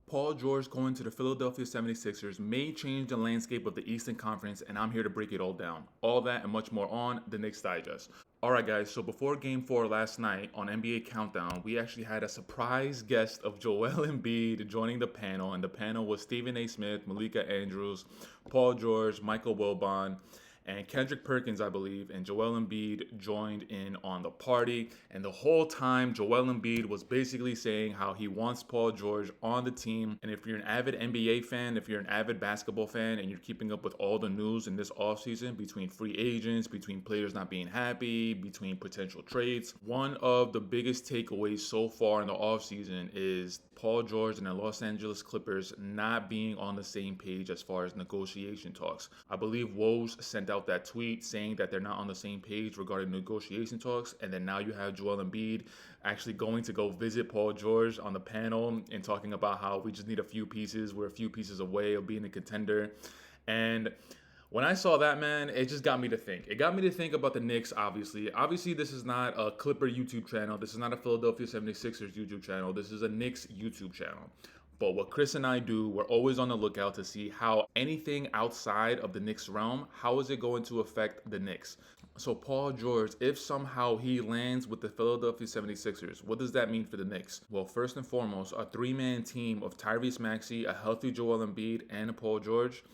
Paul George going to the Philadelphia 76ers may change the landscape of the Eastern Conference, and I'm here to break it all down. All that and much more on the Knicks Digest. Alright guys, so before Game 4 last night on NBA Countdown, we actually had a surprise guest of Joel Embiid joining the panel, and the panel was Stephen A. Smith, Malika Andrews, Paul George, Michael Wilbon, and Kendrick Perkins, I believe, and Joel Embiid joined in on the party. And the whole time, Joel Embiid was basically saying how he wants Paul George on the team. And if you're an avid NBA fan, if you're an avid basketball fan, and you're keeping up with all the news in this offseason between free agents, between players not being happy, between potential trades, one of the biggest takeaways so far in the offseason is Paul George and the Los Angeles Clippers not being on the same page as far as negotiation talks. I believe Woj sent out that tweet saying that they're not on the same page regarding negotiation talks, and then now you have Joel Embiid actually going to go visit Paul George on the panel and talking about how we just need a few pieces. We're a few pieces away of being a contender. And when I saw that, man, it just got me to think. It got me to think about the Knicks, obviously. Obviously, this is not a Clipper YouTube channel. This is not a Philadelphia 76ers YouTube channel. This is a Knicks YouTube channel. But what Chris and I do, we're always on the lookout to see how anything outside of the Knicks realm, how is it going to affect the Knicks? So Paul George, if somehow he lands with the Philadelphia 76ers, what does that mean for the Knicks? Well, first and foremost, a three-man team of Tyrese Maxey, a healthy Joel Embiid, and a Paul George,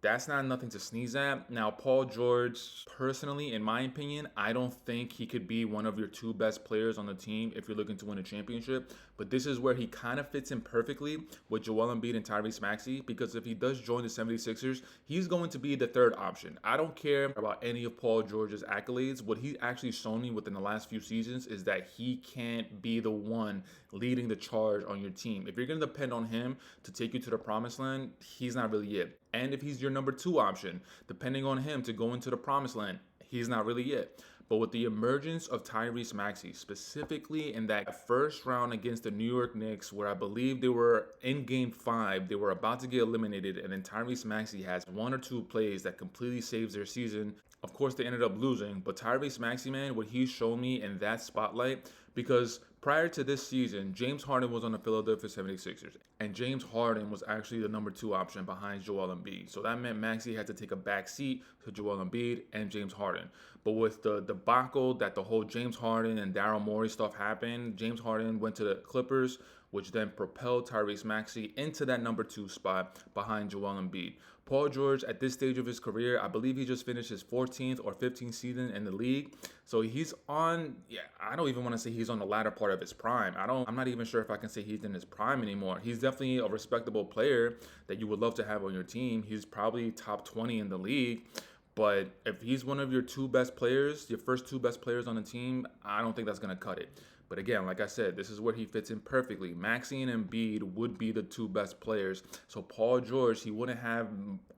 that's not nothing to sneeze at. Now, Paul George, personally, in my opinion, I don't think he could be one of your two best players on the team if you're looking to win a championship. But this is where he kind of fits in perfectly with Joel Embiid and Tyrese Maxey, because if he does join the 76ers, he's going to be the third option. I don't care about any of Paul George's accolades. What he's actually shown me within the last few seasons is that he can't be the one leading the charge on your team. If you're going to depend on him to take you to the promised land, he's not really it. And if he's your number two option, depending on him to go into the promised land, he's not really it. But with the emergence of Tyrese Maxey, specifically in that first round against the New York Knicks, where I believe they were in Game 5, they were about to get eliminated, and then Tyrese Maxey has one or two plays that completely saves their season. Of course, they ended up losing, but Tyrese Maxey, man, what he's shown me in that spotlight, because prior to this season, James Harden was on the Philadelphia 76ers, and James Harden was actually the number two option behind Joel Embiid. So that meant Maxey had to take a back seat to Joel Embiid and James Harden. But with the debacle that the whole James Harden and Daryl Morey stuff happened, James Harden went to the Clippers, which then propelled Tyrese Maxey into that number two spot behind Joel Embiid. Paul George, at this stage of his career, I believe he just finished his 14th or 15th season in the league. So he's on, I don't even want to say he's on the latter part of his prime. I'm not even sure if I can say he's in his prime anymore. He's definitely a respectable player that you would love to have on your team. He's probably top 20 in the league. But if he's one of your two best players, your first two best players on the team, I don't think that's going to cut it. But again, like I said, this is where he fits in perfectly. Maxey and Embiid would be the two best players. So Paul George, he wouldn't have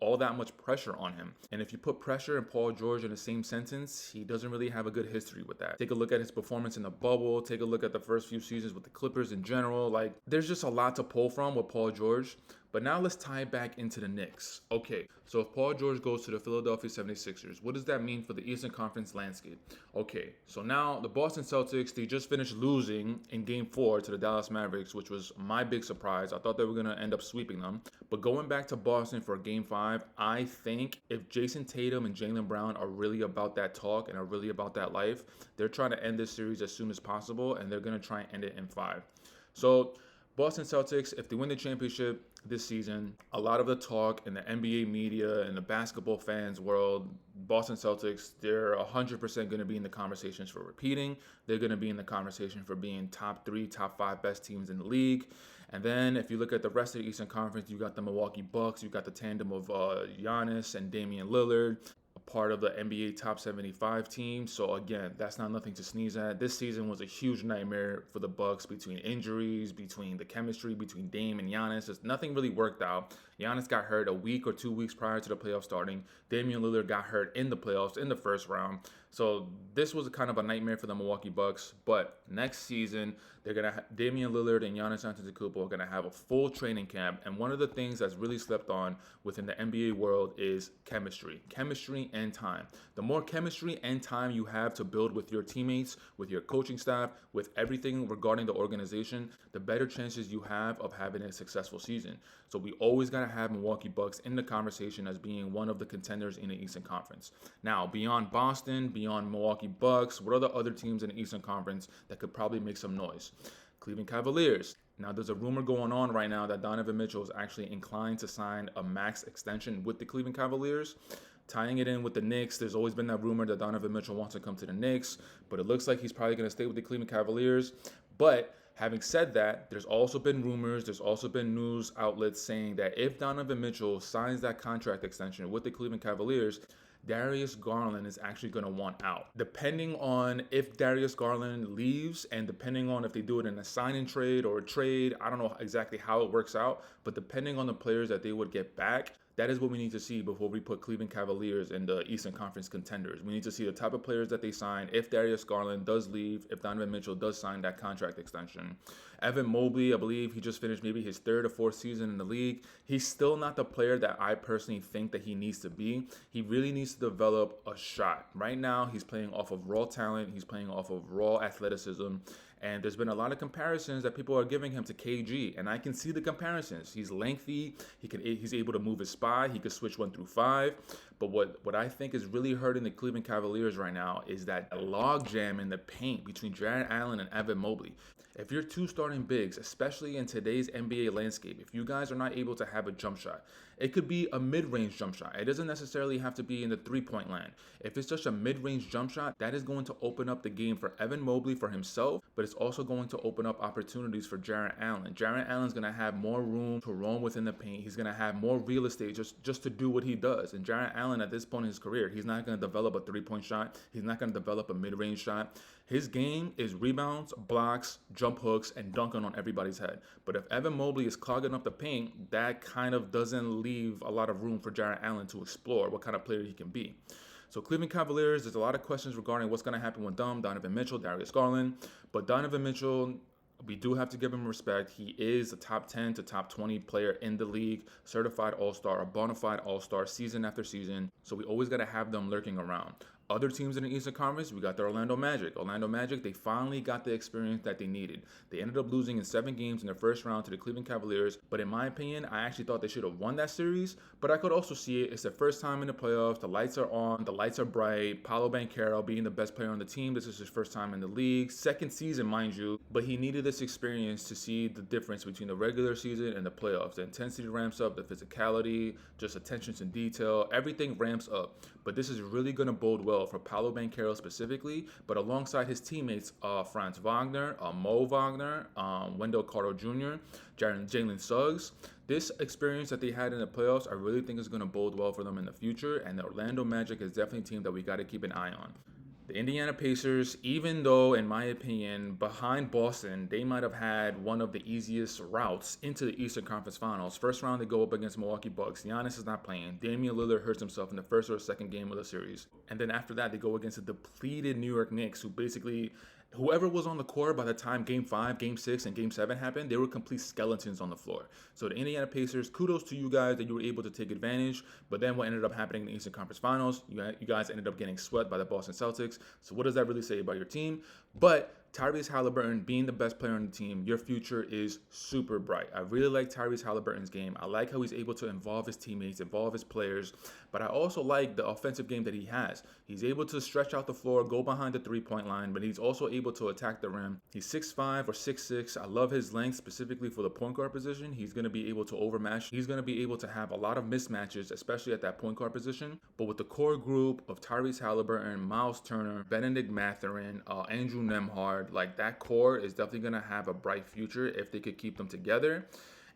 all that much pressure on him. And if you put pressure and Paul George in the same sentence, he doesn't really have a good history with that. Take a look at his performance in the bubble. Take a look at the first few seasons with the Clippers in general. Like, there's just a lot to pull from with Paul George. But now let's tie it back into the Knicks. Okay, so if Paul George goes to the Philadelphia 76ers, what does that mean for the Eastern Conference landscape? Okay, so now the Boston Celtics, they just finished losing in Game 4 to the Dallas Mavericks, which was my big surprise. I thought they were going to end up sweeping them. But going back to Boston for Game 5, I think if Jason Tatum and Jaylen Brown are really about that talk and are really about that life, they're trying to end this series as soon as possible, and they're going to try and end it in 5. So Boston Celtics, if they win the championship this season, a lot of the talk in the NBA media and the basketball fans world, Boston Celtics, they're 100% going to be in the conversations for repeating. They're going to be in the conversation for being top 3, top 5 best teams in the league. And then if you look at the rest of the Eastern Conference, you got the Milwaukee Bucks, you got the tandem of Giannis and Damian Lillard, part of the NBA top 75 team. So again, that's not nothing to sneeze at. This season was a huge nightmare for the Bucks, between injuries, between the chemistry between Dame and Giannis. Just nothing really worked out. Giannis got hurt a week or 2 weeks prior to the playoffs starting. Damian Lillard got hurt in the playoffs in the first round. So this was kind of a nightmare for the Milwaukee Bucks. But next season, they're gonna Damian Lillard and Giannis Antetokounmpo are gonna have a full training camp. And one of the things that's really slept on within the NBA world is chemistry and time. The more chemistry and time you have to build with your teammates, with your coaching staff, with everything regarding the organization, the better chances you have of having a successful season. So we always gotta have Milwaukee Bucks in the conversation as being one of the contenders in the Eastern Conference. Now, beyond Boston, beyond Milwaukee Bucks, what are the other teams in the Eastern Conference that could probably make some noise? Cleveland Cavaliers. Now, there's a rumor going on right now that Donovan Mitchell is actually inclined to sign a max extension with the Cleveland Cavaliers. Tying it in with the Knicks, there's always been that rumor that Donovan Mitchell wants to come to the Knicks, but it looks like he's probably going to stay with the Cleveland Cavaliers. But having said that, there's also been rumors, there's also been news outlets saying that if Donovan Mitchell signs that contract extension with the Cleveland Cavaliers, Darius Garland is actually going to want out. Depending on if Darius Garland leaves and depending on if they do it in a sign and trade or a trade, I don't know exactly how it works out, but depending on the players that they would get back, that is what we need to see before we put Cleveland Cavaliers in the Eastern Conference contenders. We need to see the type of players that they sign if Darius Garland does leave, if Donovan Mitchell does sign that contract extension. Evan Mobley, I believe he just finished maybe his third or fourth season in the league. He's still not the player that I personally think that he needs to be. He really needs to develop a shot. Right now, he's playing off of raw talent. He's playing off of raw athleticism. And there's been a lot of comparisons that people are giving him to KG, and I can see the comparisons. He's lengthy. He's able to move his spy. He could switch 1 through 5. But what I think is really hurting the Cleveland Cavaliers right now is that log jam in the paint between Jarrett Allen and Evan Mobley. If you're two starting bigs, especially in today's NBA landscape, if you guys are not able to have a jump shot, it could be a mid-range jump shot. It doesn't necessarily have to be in the three-point line. If it's just a mid-range jump shot, that is going to open up the game for Evan Mobley for himself, but it's also going to open up opportunities for Jarrett Allen. Jarrett Allen's going to have more room to roam within the paint. He's going to have more real estate just to do what he does. And Jarrett Allen, at this point in his career, he's not going to develop a three-point shot. He's not going to develop a mid-range shot. His game is rebounds, blocks, jump hooks, and dunking on everybody's head. But if Evan Mobley is clogging up the paint, that kind of doesn't leave a lot of room for Jarrett Allen to explore what kind of player he can be. So Cleveland Cavaliers, there's a lot of questions regarding what's going to happen with Donovan Mitchell, Darius Garland. But Donovan Mitchell, we do have to give him respect. He is a top 10 to top 20 player in the league, certified all-star, a bona fide all-star season after season. So we always got to have them lurking around. Other teams in the Eastern Conference, we got the Orlando Magic. Orlando Magic, they finally got the experience that they needed. They ended up losing in 7 games in the first round to the Cleveland Cavaliers. But in my opinion, I actually thought they should have won that series. But I could also see it. It's their first time in the playoffs. The lights are on. The lights are bright. Paolo Banchero being the best player on the team. This is his first time in the league. Second season, mind you. But he needed this experience to see the difference between the regular season and the playoffs. The intensity ramps up. The physicality, just attention to detail. Everything ramps up. But this is really going to bode well for Paolo Banchero specifically, but alongside his teammates, Franz Wagner, Mo Wagner, Wendell Carter Jr., Jalen Suggs. This experience that they had in the playoffs, I really think is going to bode well for them in the future, and the Orlando Magic is definitely a team that we got to keep an eye on. The Indiana Pacers, even though, in my opinion, behind Boston, they might have had one of the easiest routes into the Eastern Conference Finals. First round, they go up against Milwaukee Bucks. Giannis is not playing. Damian Lillard hurts himself in the first or second game of the series. And then after that, they go against the depleted New York Knicks, who basically, whoever was on the court by the time Game 5, Game 6, and Game 7 happened, they were complete skeletons on the floor. So the Indiana Pacers, kudos to you guys that you were able to take advantage. But then what ended up happening in the Eastern Conference Finals, you guys ended up getting swept by the Boston Celtics. So what does that really say about your team? But Tyrese Halliburton being the best player on the team, your future is super bright. I really like Tyrese Halliburton's game. I like how he's able to involve his teammates, involve his players, but I also like the offensive game that he has. He's able to stretch out the floor, go behind the three-point line, but he's also able to attack the rim. He's 6'5" or 6'6". I love his length specifically for the point guard position. He's going to be able to overmatch. He's going to be able to have a lot of mismatches, especially at that point guard position. But with the core group of Tyrese Halliburton, Miles Turner, Benedict Mathurin, Andrew Nembhard, like that core is definitely going to have a bright future if they could keep them together.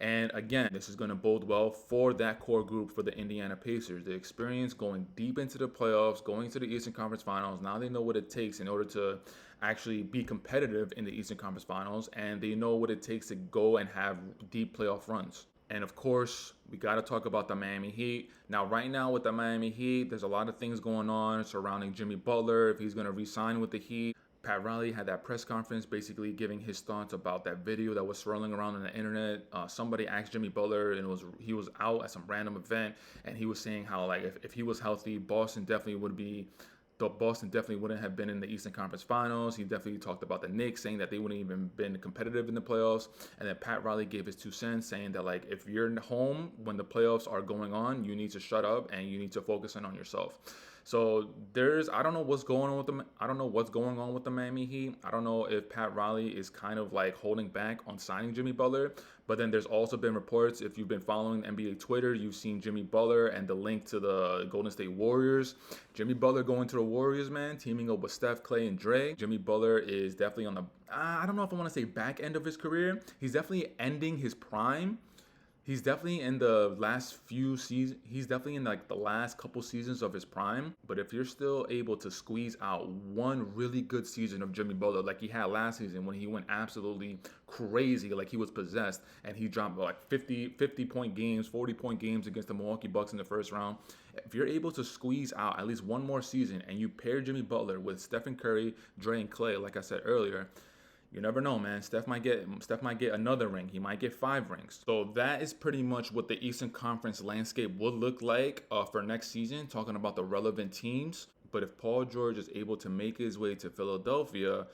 And again, this is going to bode well for that core group for the Indiana Pacers. The experience going deep into the playoffs, going to the Eastern Conference Finals. Now they know what it takes in order to actually be competitive in the Eastern Conference Finals, and they know what it takes to go and have deep playoff runs. And of course, we got to talk about the Miami Heat. Now, right now with the Miami Heat, there's a lot of things going on surrounding Jimmy Butler, if he's going to re-sign with the Heat. Pat Riley had that press conference basically giving his thoughts about that video that was swirling around on the internet. Somebody asked Jimmy Butler, and he was out at some random event, and he was saying how, like, if he was healthy, Boston definitely wouldn't have been in the Eastern Conference Finals. He definitely talked about the Knicks, saying that they wouldn't even been competitive in the playoffs. And then Pat Riley gave his 2 cents, saying that, like, if you're home when the playoffs are going on, you need to shut up and you need to focus in on yourself. So I don't know what's going on with them. I don't know what's going on with the Miami Heat. I don't know if Pat Riley is kind of like holding back on signing Jimmy Butler. But then there's also been reports, if you've been following NBA Twitter, you've seen Jimmy Butler and the link to the Golden State Warriors. Jimmy Butler going to the Warriors, man, teaming up with Steph, Clay, and Dre. Jimmy Butler is definitely on the, I don't know if I want to say back end of his career. He's definitely ending his prime. He's definitely in the last few seasons. He's definitely in like the last couple seasons of his prime. But if you're still able to squeeze out one really good season of Jimmy Butler, like he had last season when he went absolutely crazy, like he was possessed, and he dropped like 50-point games, 40-point games against the Milwaukee Bucks in the first round. If you're able to squeeze out at least one more season and you pair Jimmy Butler with Stephen Curry, Dre, and Clay, like I said earlier, you never know, man. Steph might get another ring. He might get 5 rings. So that is pretty much what the Eastern Conference landscape would look like for next season, talking about the relevant teams. But if Paul George is able to make his way to Philadelphia,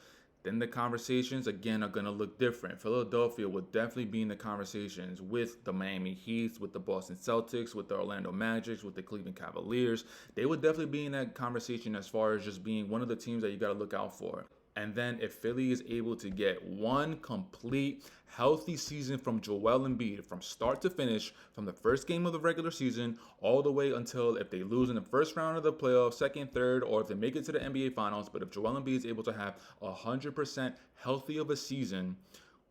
then the conversations, again, are going to look different. Philadelphia will definitely be in the conversations with the Miami Heat, with the Boston Celtics, with the Orlando Magic, with the Cleveland Cavaliers. They would definitely be in that conversation as far as just being one of the teams that you got to look out for. And then if Philly is able to get one complete healthy season from Joel Embiid from start to finish, from the first game of the regular season all the way until if they lose in the first round of the playoffs, second, third, or if they make it to the NBA Finals, but if Joel Embiid is able to have 100% healthy of a season,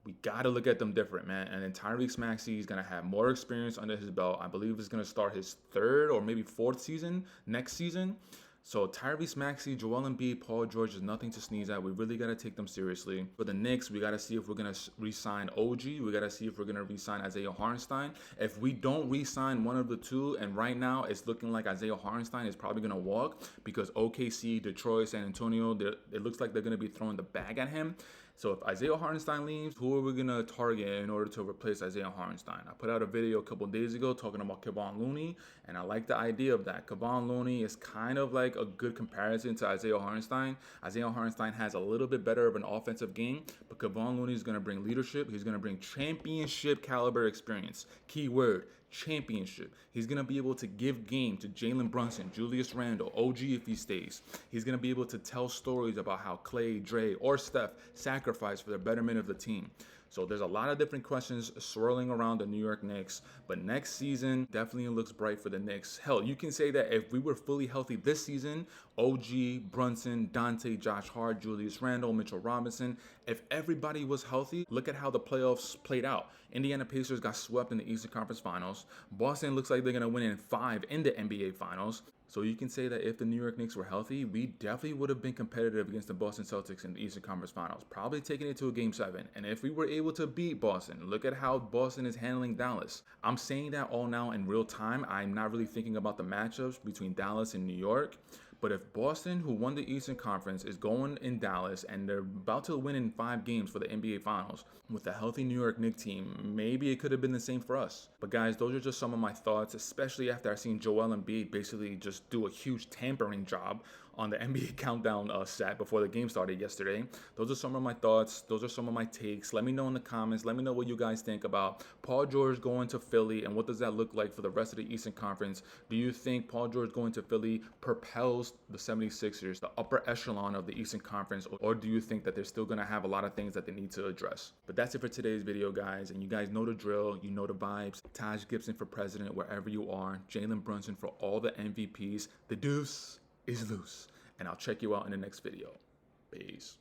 we got to look at them different, man. And then Tyrese Maxey is going to have more experience under his belt. I believe he's going to start his 3rd or maybe 4th season next season. So Tyrese Maxey, Joel Embiid, Paul George is nothing to sneeze at. We really got to take them seriously. For the Knicks, we got to see if we're going to re-sign OG. We got to see if we're going to re-sign Isaiah Hartenstein. If we don't re-sign one of the two, and right now it's looking like Isaiah Hartenstein is probably going to walk because OKC, Detroit, San Antonio, it looks like they're going to be throwing the bag at him. So if Isaiah Hartenstein leaves, who are we going to target in order to replace Isaiah Hartenstein? I put out a video a couple days ago talking about Kevon Looney, and I like the idea of that. Kevon Looney is kind of like a good comparison to Isaiah Hartenstein. Isaiah Hartenstein has a little bit better of an offensive game, but Kevon Looney is going to bring leadership. He's going to bring championship caliber experience. Key word, championship. He's going to be able to give game to Jalen Brunson, Julius Randle, OG if he stays. He's going to be able to tell stories about how Clay, Dre, or Steph sacrificed for the betterment of the team. So there's a lot of different questions swirling around the New York Knicks, but next season definitely looks bright for the Knicks. Hell, you can say that if we were fully healthy this season, OG, Brunson, Dante, Josh Hart, Julius Randle, Mitchell Robinson, if everybody was healthy, look at how the playoffs played out. Indiana Pacers got swept in the Eastern Conference Finals. Boston looks like they're going to win in 5 in the NBA Finals. So you can say that if the New York Knicks were healthy, we definitely would have been competitive against the Boston Celtics in the Eastern Conference Finals, probably taking it to a Game 7. And if we were able to beat Boston, look at how Boston is handling Dallas. I'm saying that all now in real time. I'm not really thinking about the matchups between Dallas and New York. But if Boston, who won the Eastern Conference, is going in Dallas and they're about to win in 5 games for the NBA Finals with a healthy New York Knicks team, maybe it could have been the same for us. But guys, those are just some of my thoughts, especially after I seen Joel Embiid basically just do a huge tampering job on the NBA countdown set before the game started yesterday. Those are some of my thoughts. Those are some of my takes. Let me know in the comments. Let me know what you guys think about Paul George going to Philly and what does that look like for the rest of the Eastern Conference. Do you think Paul George going to Philly propels the 76ers, the upper echelon of the Eastern Conference, or do you think that they're still going to have a lot of things that they need to address? But that's it for today's video, guys. And you guys know the drill. You know the vibes. Taj Gibson for president wherever you are. Jalen Brunson for all the MVPs. The deuce is loose. And I'll check you out in the next video. Peace.